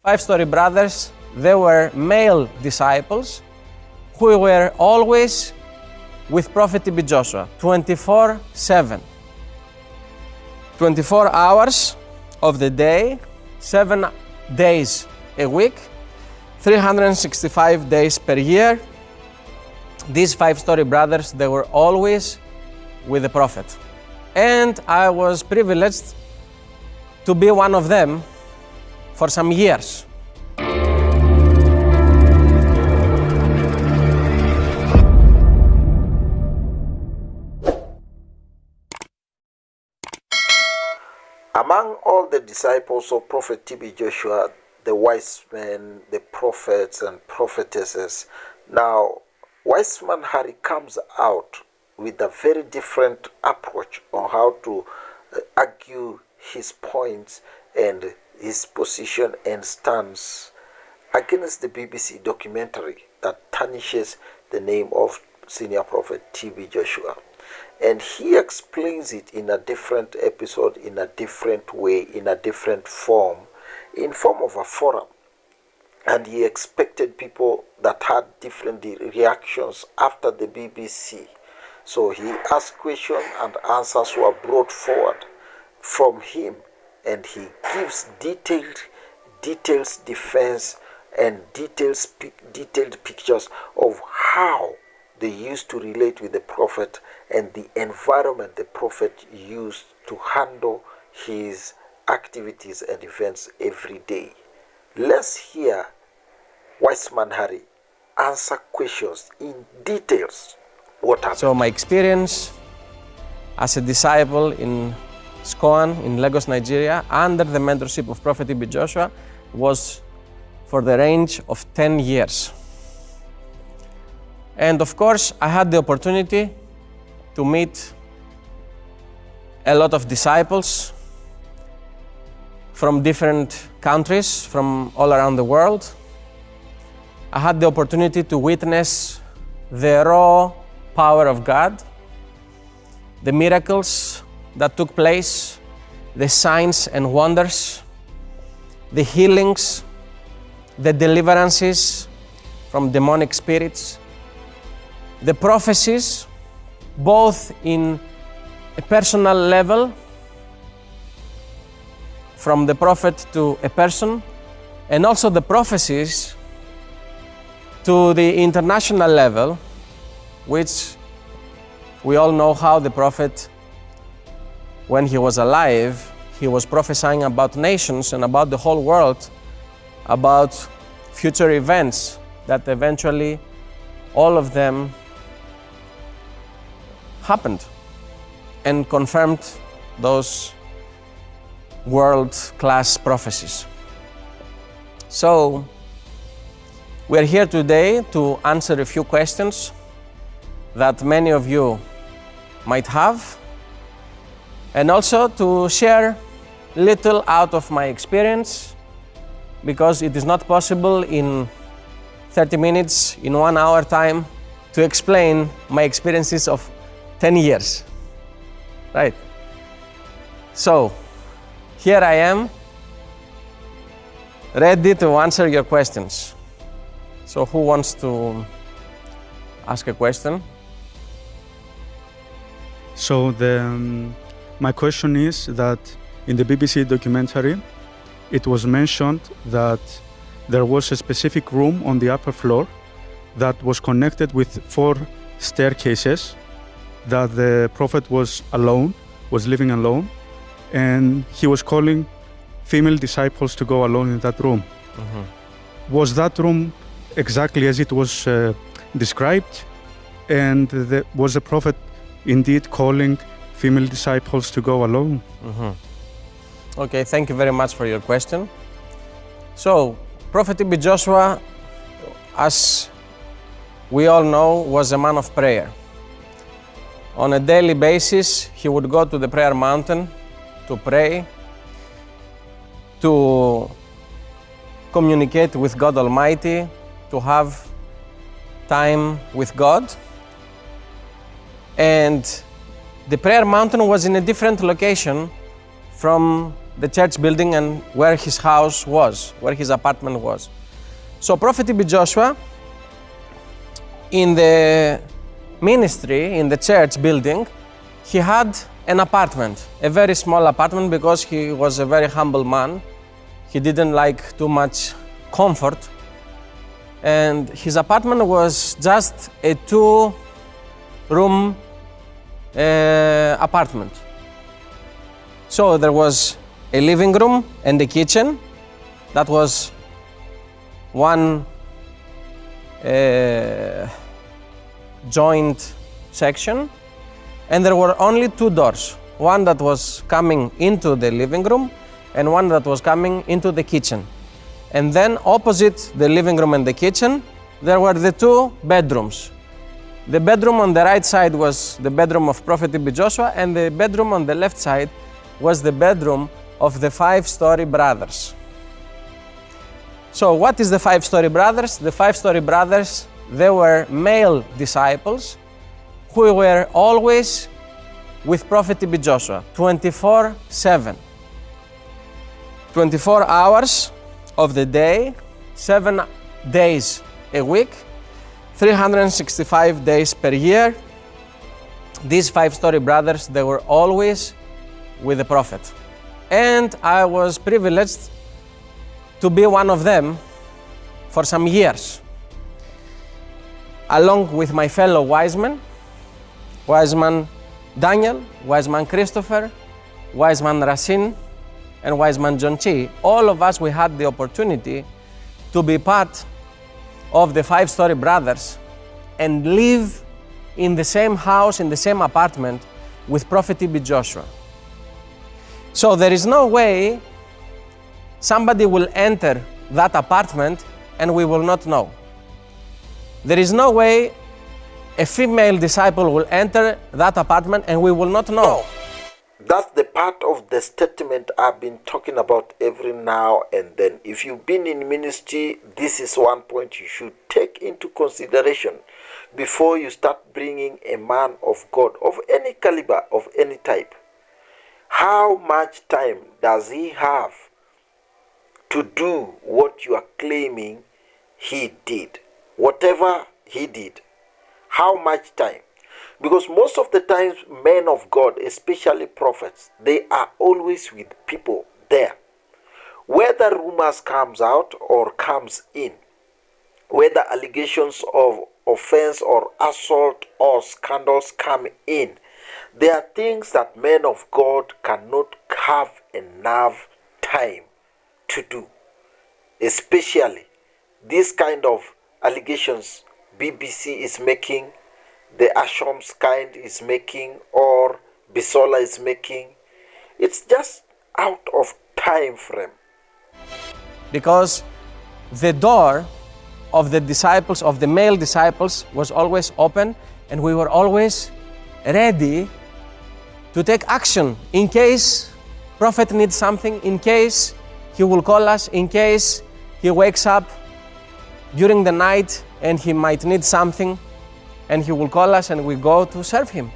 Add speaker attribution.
Speaker 1: 5 story brothers, they were male disciples who were always with Prophet TB Joshua, 24/7. 24 hours of the day, 7 days a week, 365 days per year. These 5 story brothers, they were always with the Prophet. And I was privileged to be one of them for some years.
Speaker 2: Among all the disciples of Prophet TB Joshua, the wise men, the prophets and prophetesses, now Wiseman Harry comes out with a very different approach on how to argue his points and his position and stance against the BBC documentary that tarnishes the name of senior prophet TB Joshua. And he explains it in a different episode, in a different way, in a different form, in form of a forum. And he expected people that had different reactions after the BBC. So he asked questions and answers were brought forward from him, and he gives detailed defense and detailed pictures of how they used to relate with the prophet and the environment the prophet used to handle his activities and events every day. Let's hear Wiseman Harry answer questions in details. What happened?
Speaker 1: So my experience as a disciple in SCOAN in Lagos, Nigeria, under the mentorship of Prophet TB Joshua, was for the range of 10 years. And of course, I had the opportunity to meet a lot of disciples from different countries, from all around the world. I had the opportunity to witness the raw power of God, the miracles that took place, the signs and wonders, the healings, the deliverances from demonic spirits, the prophecies, both in a personal level, from the prophet to a person, and also the prophecies to the international level, which we all know how the prophet, when he was alive, he was prophesying about nations and about the whole world, about future events that eventually all of them happened and confirmed those world-class prophecies. So we're here today to answer a few questions that many of you might have, and also to share little out of my experience, because it is not possible in 30 minutes, in 1 hour time, to explain my experiences of 10 years, right? So, here I am, ready to answer your questions. So, who wants to ask a question?
Speaker 3: So, my question is that in the BBC documentary, it was mentioned that there was a specific room on the upper floor that was connected with 4 staircases, that the prophet was living alone, and he was calling female disciples to go alone in that room. Mm-hmm. Was that room exactly as it was described? And was the prophet indeed calling female disciples to go alone?
Speaker 1: Mm-hmm. Okay, thank you very much for your question. So, Prophet TB Joshua, as we all know, was a man of prayer. On a daily basis, he would go to the prayer mountain to pray, to communicate with God Almighty, to have time with God. And the prayer mountain was in a different location from the church building and where his house was, where his apartment was. So Prophet TB Joshua, in the ministry, in the church building, he had an apartment, a very small apartment, because he was a very humble man. He didn't like too much comfort. And his apartment was just a 2-room apartment. So there was a living room and a kitchen. That was one joint section. And there were only 2 doors. One that was coming into the living room and one that was coming into the kitchen. And then opposite the living room and the kitchen, there were the 2 bedrooms. The bedroom on the right side was the bedroom of Prophet TB Joshua, and the bedroom on the left side was the bedroom of the 5-story brothers. So what is the 5-story brothers? The 5-story brothers, they were male disciples who were always with Prophet TB Joshua, 24/7. 24 hours of the day, 7 days a week, 365 days per year. These 5-story brothers, they were always with the Prophet. And I was privileged to be one of them for some years, along with my fellow Wiseman, Wiseman Daniel, Wiseman Christopher, Wiseman Racine, and Wiseman John Chi. All of us, we had the opportunity to be part of the 5-story brothers and live in the same house, in the same apartment with Prophet TB Joshua. So there is no way somebody will enter that apartment and we will not know. There is no way a female disciple will enter that apartment and we will not know.
Speaker 2: That's the part of the statement I've been talking about every now and then. If you've been in ministry, this is one point you should take into consideration before you start bringing a man of God of any caliber, of any type. How much time does he have to do what you are claiming he did? Whatever he did, how much time? Because most of the times, men of God, especially prophets, they are always with people there. Whether rumors comes out or comes in, whether allegations of offense or assault or scandals come in, there are things that men of God cannot have enough time to do. Especially this kind of allegations BBC is making, the Asham's kind is making, or Bisola is making. It's just out of time frame.
Speaker 1: Because the door of the disciples, of the male disciples, was always open, and we were always ready to take action in case Prophet needs something, in case he will call us, in case he wakes up during the night and he might need something, and he will call us and we go to serve him.